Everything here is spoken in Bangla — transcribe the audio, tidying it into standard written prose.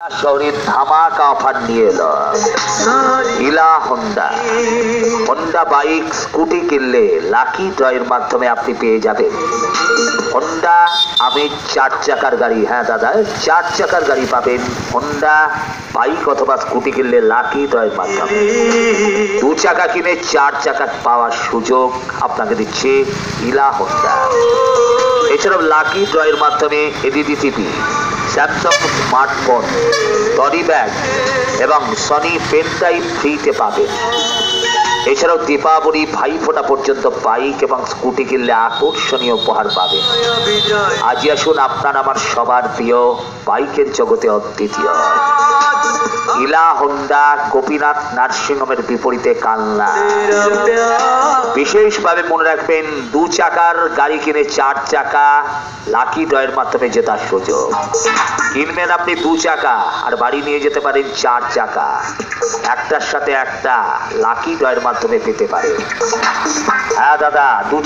শহরের ধামাকা অফার নিয়ে এলো ইলা হোন্ডা। হোন্ডা বাইক স্কুটি কিনলে লাকি ড্রয়ের মাধ্যমে আপনি পেয়ে যাবেন হোন্ডা আমি 4 চাকার গাড়ি। হ্যাঁ দাদা, 4 চাকার গাড়ি পাবেন হোন্ডা বাইক অথবা স্কুটি কিনলে লাকি ড্রয়ের মাধ্যমে। 2 চাকা কিনে 4 চাকা পাওয়ার সুযোগ আপনাকে দিচ্ছে ইলা হোন্ডা। এছাড়াও লাকি ড্রয়ের মাধ্যমে এলইডি টিভি, স্যামসাং স্মার্টফোন, টরি ব্যাগ এবং সনি পেন ড্রাইভ ফ্রিতে পাবেন। এছাড়াও দীপাবলি ভাইফোঁটা পর্যন্ত বাইক এবং স্কুটি কিনলে আকর্ষণীয় উপহার পাবেন। আজই আসুন আপনার আমার সবার প্রিয় বাইকের জগতে অদ্বিতীয় ইলা হোন্ডা গোপীনাথ নার্সিংহোমের বিপরীতে কালনা। বিশেষভাবে মনে রাখবেন 2 চাকার গাড়ি কিনে 4 চাকা লাকি ড্রয়ের মাধ্যমে জেতার সুযোগ। কিনবেন আপনি 2 চাকা আর বাড়ি নিয়ে যেতে পারেন 4 চাকা, একটার সাথে একটা লাকি ড্রয়ের মাধ্যমে পেতে পারেন। হ্যাঁ দাদা, 2 চাকা